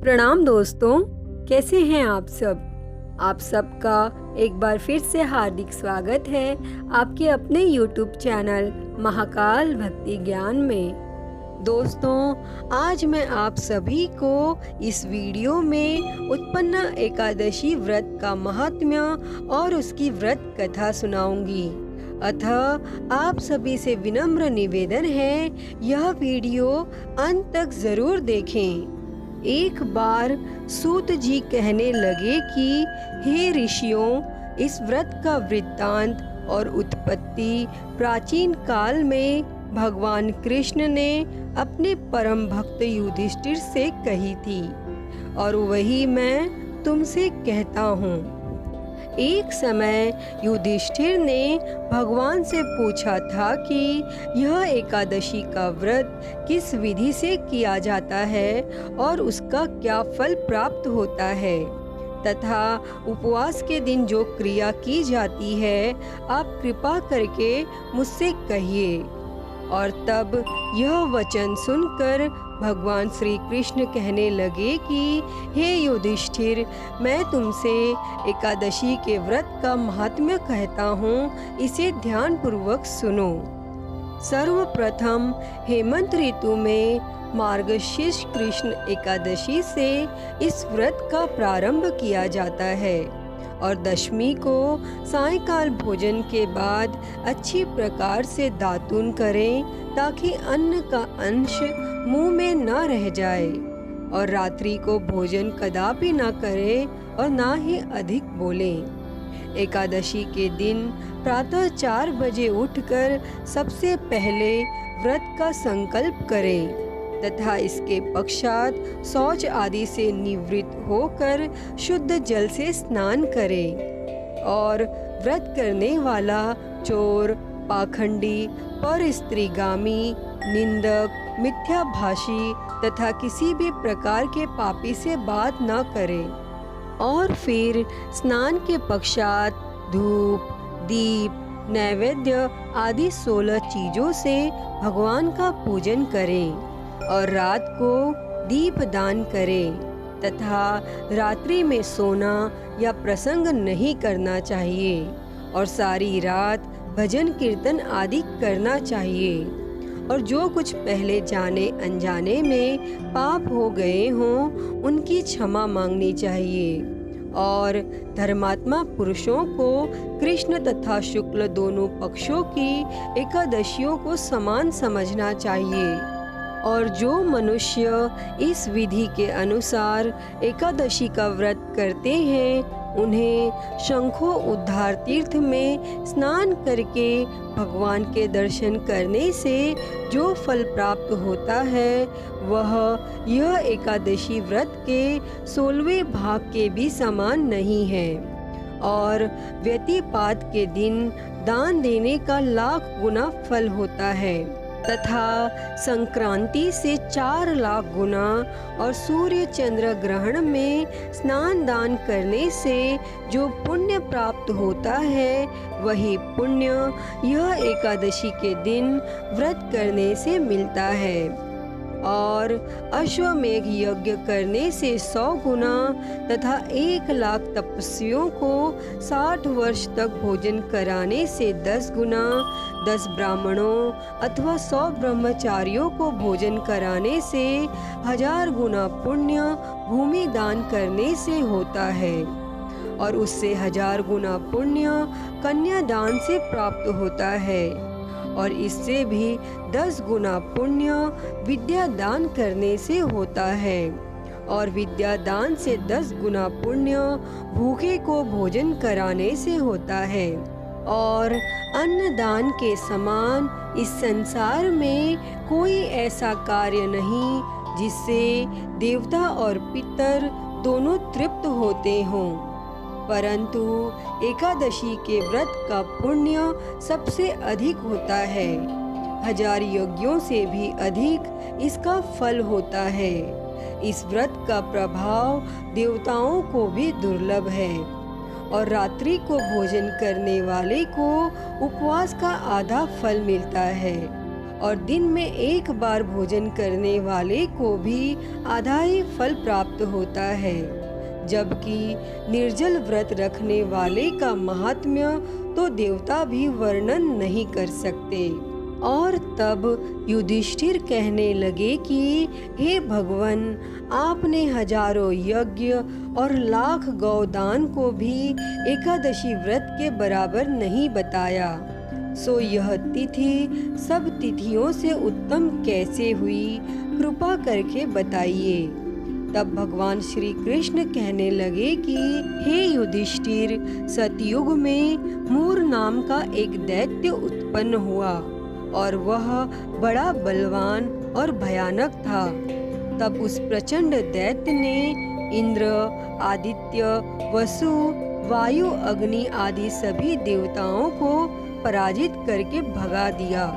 प्रणाम दोस्तों, कैसे हैं आप सब। आप सबका एक बार फिर से हार्दिक स्वागत है आपके अपने YouTube चैनल महाकाल भक्ति ज्ञान में। दोस्तों, आज मैं आप सभी को इस वीडियो में उत्पन्ना एकादशी व्रत का महात्म्य और उसकी व्रत कथा सुनाऊंगी। अतः आप सभी से विनम्र निवेदन है, यह वीडियो अंत तक जरूर देखें। एक बार सूत जी कहने लगे कि हे ऋषियों, इस व्रत का वृत्तांत और उत्पत्ति प्राचीन काल में भगवान कृष्ण ने अपने परम भक्त युधिष्ठिर से कही थी और वही मैं तुमसे कहता हूँ। एक समय युधिष्ठिर ने भगवान से पूछा था कि यह एकादशी का व्रत किस विधि से किया जाता है और उसका क्या फल प्राप्त होता है, तथा उपवास के दिन जो क्रिया की जाती है आप कृपा करके मुझसे कहिए। और तब यह वचन सुनकर भगवान श्री कृष्ण कहने लगे कि हे युधिष्ठिर, मैं तुमसे एकादशी के व्रत का महात्म्य कहता हूँ, इसे ध्यान पूर्वक सुनो। सर्वप्रथम हेमंत ऋतु में मार्गशीर्ष कृष्ण एकादशी से इस व्रत का प्रारंभ किया जाता है और दशमी को सायंकाल भोजन के बाद अच्छी प्रकार से दातून करें ताकि अन्न का अंश मुंह में न रह जाए, और रात्रि को भोजन कदापि न करें और ना ही अधिक बोलें। एकादशी के दिन प्रातः 4 बजे उठकर सबसे पहले व्रत का संकल्प करें तथा इसके पश्चात शौच आदि से निवृत्त होकर शुद्ध जल से स्नान करें। और व्रत करने वाला चोर, पाखंडी, पर स्त्रीगामी, निंदक, मिथ्याभाषी तथा किसी भी प्रकार के पापी से बात न करे। और फिर स्नान के पश्चात धूप, दीप, नैवेद्य आदि 16 चीजों से भगवान का पूजन करें और रात को दीप दान करें तथा रात्रि में सोना या प्रसंग नहीं करना चाहिए और सारी रात भजन कीर्तन आदि करना चाहिए। और जो कुछ पहले जाने अनजाने में पाप हो गए हों उनकी क्षमा मांगनी चाहिए। और धर्मात्मा पुरुषों को कृष्ण तथा शुक्ल दोनों पक्षों की एकादशियों को समान समझना चाहिए। और जो मनुष्य इस विधि के अनुसार एकादशी का व्रत करते हैं उन्हें शंखो उद्धार तीर्थ में स्नान करके भगवान के दर्शन करने से जो फल प्राप्त होता है वह यह एकादशी व्रत के 16वें भाग के भी समान नहीं है। और व्यतिपात के दिन दान देने का लाख गुना फल होता है तथा संक्रांति से 4 लाख गुना और सूर्य चंद्र ग्रहण में स्नान दान करने से जो पुण्य प्राप्त होता है वही पुण्य यह एकादशी के दिन व्रत करने से मिलता है। और अश्वमेघ यज्ञ करने से 100 गुना तथा 1 लाख तपस्वियों को 60 वर्ष तक भोजन कराने से 10 गुना, 10 ब्राह्मणों अथवा 100 ब्रह्मचारियों को भोजन कराने से 1000 गुना पुण्य भूमि दान करने से होता है। और उससे 1000 गुना पुण्य कन्यादान से प्राप्त होता है। और इससे भी 10 गुना पुण्य विद्या दान करने से होता है। और विद्या दान से 10 गुना पुण्य भूखे को भोजन कराने से होता है। और अन्न दान के समान इस संसार में कोई ऐसा कार्य नहीं जिससे देवता और पितर दोनों तृप्त होते हों, परंतु एकादशी के व्रत का पुण्य सबसे अधिक होता है। 1000 यज्ञों से भी अधिक इसका फल होता है। इस व्रत का प्रभाव देवताओं को भी दुर्लभ है। और रात्रि को भोजन करने वाले को उपवास का आधा फल मिलता है और दिन में एक बार भोजन करने वाले को भी आधा ही फल प्राप्त होता है, जबकि निर्जल व्रत रखने वाले का महात्म्य तो देवता भी वर्णन नहीं कर सकते। और तब युधिष्ठिर कहने लगे कि हे भगवान, आपने हजारों यज्ञ और लाख गौदान को भी एकादशी व्रत के बराबर नहीं बताया, सो यह तिथि सब तिथियों से उत्तम कैसे हुई, कृपा करके बताइए। तब भगवान श्री कृष्ण कहने लगे कि हे युधिष्ठिर, सतयुग में मूर नाम का एक दैत्य उत्पन्न हुआ और वह बड़ा बलवान और भयानक था। तब उस प्रचंड दैत्य ने इंद्र, आदित्य, वसु, वायु, अग्नि आदि सभी देवताओं को पराजित करके भगा दिया।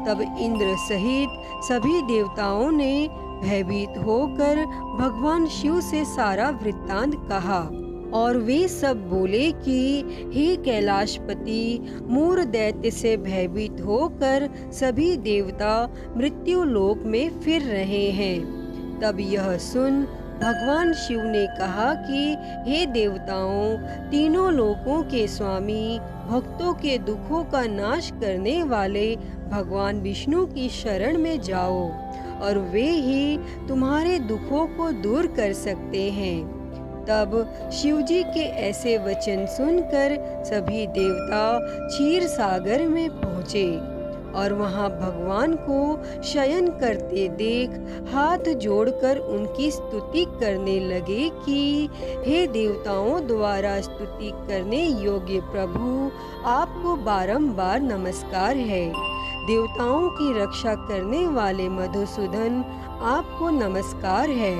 तब इंद्र सहित सभी देवताओं ने भयभीत होकर भगवान शिव से सारा वृत्तांत कहा और वे सब बोले कि हे कैलाशपति, मूर दैत्य से भयभीत होकर सभी देवता मृत्यु लोक में फिर रहे हैं। तब यह सुन भगवान शिव ने कहा कि हे देवताओं, तीनों लोकों के स्वामी, भक्तों के दुखों का नाश करने वाले भगवान विष्णु की शरण में जाओ और वे ही तुम्हारे दुखों को दूर कर सकते हैं। तब शिवजी के ऐसे वचन सुनकर सभी देवता क्षीर सागर में पहुँचे और वहां भगवान को शयन करते देख हाथ जोड़कर उनकी स्तुति करने लगे कि हे देवताओं द्वारा स्तुति करने योग्य प्रभु, आपको बारंबार नमस्कार है। देवताओं की रक्षा करने वाले मधुसूदन, आपको नमस्कार है।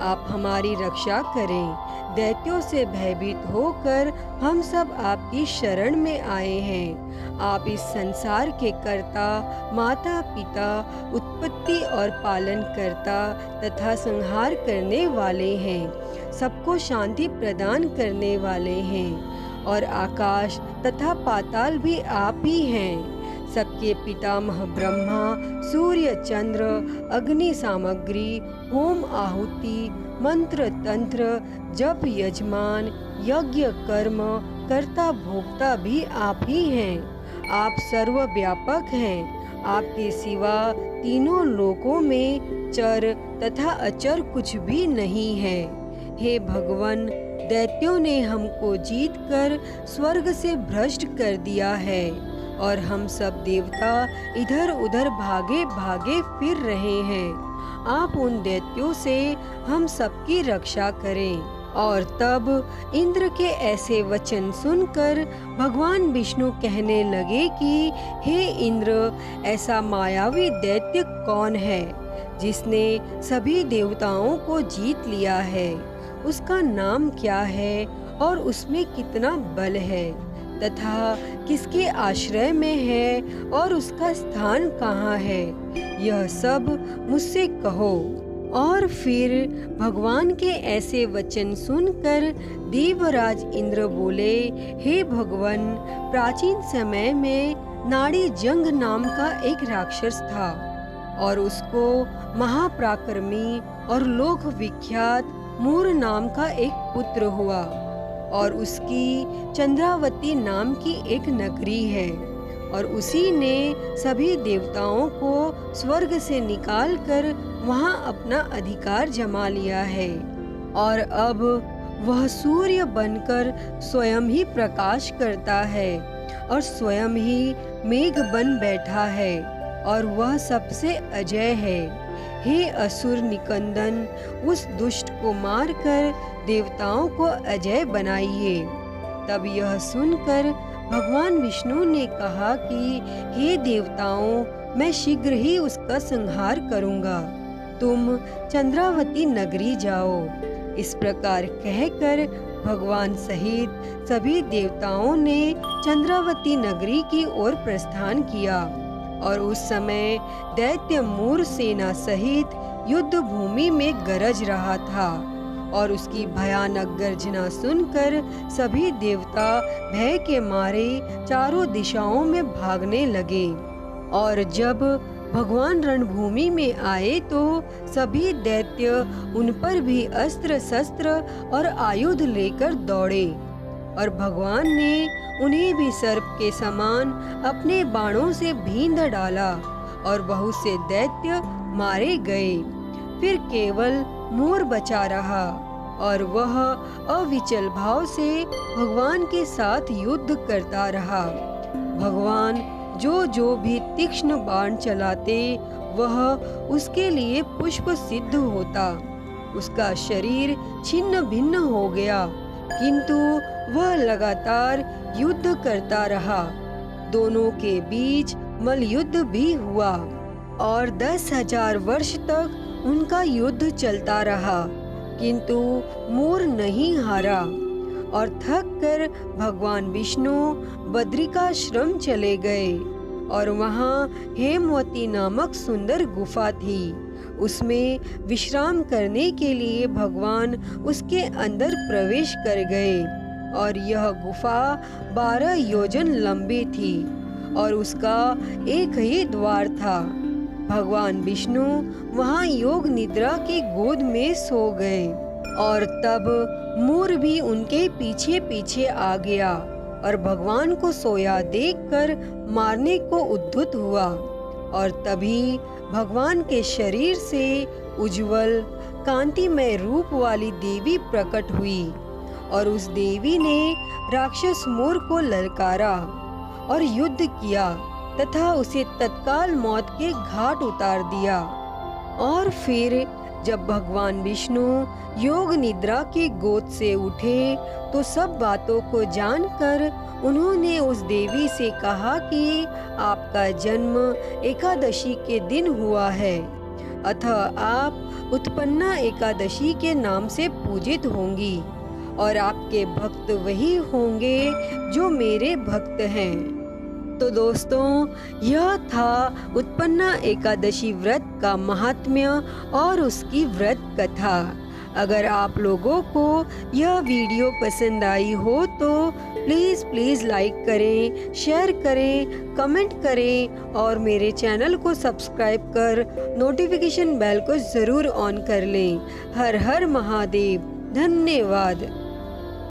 आप हमारी रक्षा करें। दैत्यों से भयभीत होकर हम सब आपकी शरण में आए हैं। आप इस संसार के कर्ता, माता पिता, उत्पत्ति और पालन करता तथा संहार करने वाले हैं। सबको शांति प्रदान करने वाले हैं और आकाश तथा पाताल भी आप ही हैं। सबके पितामह ब्रह्मा, सूर्य, चंद्र, अग्नि सामग्री, होम आहुति, मंत्र तंत्र, जप, यजमान, यज्ञ, कर्म, कर्ता भोक्ता भी आप ही हैं। आप सर्वव्यापक हैं। आपके सिवा तीनों लोकों में चर तथा अचर कुछ भी नहीं है। हे भगवान, दैत्यों ने हमको जीतकर स्वर्ग से भ्रष्ट कर दिया है और हम सब देवता इधर उधर भागे भागे फिर रहे हैं। आप उन दैत्यों से हम सबकी रक्षा करें। और तब इंद्र के ऐसे वचन सुनकर भगवान विष्णु कहने लगे कि हे इंद्र, ऐसा मायावी दैत्य कौन है जिसने सभी देवताओं को जीत लिया है? उसका नाम क्या है और उसमें कितना बल है तथा किसके आश्रय में है और उसका स्थान कहाँ है? यह सब मुझसे कहो। और फिर भगवान के ऐसे वचन सुनकर देवराज इंद्र बोले, हे भगवान, प्राचीन समय में नाड़ी जंग नाम का एक राक्षस था और उसको महापराक्रमी और लोक विख्यात मूर नाम का एक पुत्र हुआ और उसकी चंद्रावती नाम की एक नगरी है और उसी ने सभी देवताओं को स्वर्ग से निकालकर वहां अपना अधिकार जमा लिया है और अब वह सूर्य बनकर स्वयं ही प्रकाश करता है और स्वयं ही मेघ बन बैठा है और वह सबसे अजय है। हे असुर निकंदन, उस दुष्ट को मारकर देवताओं को अजय बनाइए। तब यह सुनकर भगवान विष्णु ने कहा कि हे देवताओं, मैं शीघ्र ही उसका संहार करूंगा। तुम चंद्रावती नगरी जाओ। इस प्रकार कहकर भगवान सहित सभी देवताओं ने चंद्रावती नगरी की ओर प्रस्थान किया और उस समय दैत्य मूर सेना सहित युद्ध भूमि में गरज रहा था और उसकी भयानक गर्जना सुनकर सभी देवता भय के मारे चारों दिशाओं में भागने लगे। और जब भगवान रणभूमि में आए तो सभी दैत्य उन पर भी अस्त्र शस्त्र और आयुध लेकर दौड़े और भगवान ने उन्हें भी सर्प के समान अपने बाणों से भींध डाला और बहुत से दैत्य मारे गए। फिर केवल मोर बचा रहा और वह अविचल भाव से भगवान के साथ युद्ध करता रहा। भगवान जो भी तीक्ष्ण बाण चलाते वह उसके लिए पुष्प सिद्ध होता। उसका शरीर छिन्न भिन्न हो गया, किंतु वह लगातार युद्ध करता रहा। दोनों के बीच मल्लयुद्ध भी हुआ और 10,000 वर्ष तक उनका युद्ध चलता रहा, किंतु मोर नहीं हारा और थक कर भगवान विष्णु बद्रिकाश्रम चले गए और वहाँ हेमवती नामक सुंदर गुफा थी। उसमें विश्राम करने के लिए भगवान उसके अंदर प्रवेश कर गए और यह गुफा 12 योजन लंबी थी और उसका एक ही द्वार था। भगवान विष्णु वहाँ योग निद्रा की गोद में सो गए और तब मोर भी उनके पीछे पीछे आ गया और भगवान को सोया देखकर मारने को उद्युत हुआ और तभी भगवान के शरीर से उज्जवल कांतिमय रूप वाली देवी प्रकट हुई और उस देवी ने राक्षस मोर को ललकारा और युद्ध किया तथा उसे तत्काल मौत के घाट उतार दिया। और फिर जब भगवान विष्णु योग निद्रा की गोद से उठे तो सब बातों को जानकर उन्होंने उस देवी से कहा कि आपका जन्म एकादशी के दिन हुआ है, अतः आप उत्पन्ना एकादशी के नाम से पूजित होंगी और आपके भक्त वही होंगे जो मेरे भक्त हैं। तो दोस्तों, यह था उत्पन्ना एकादशी व्रत का महात्म्य और उसकी व्रत कथा। अगर आप लोगों को यह वीडियो पसंद आई हो तो प्लीज़ लाइक करें, शेयर करें, कमेंट करें और मेरे चैनल को सब्सक्राइब कर नोटिफिकेशन बेल को ज़रूर ऑन कर लें। हर हर महादेव। धन्यवाद।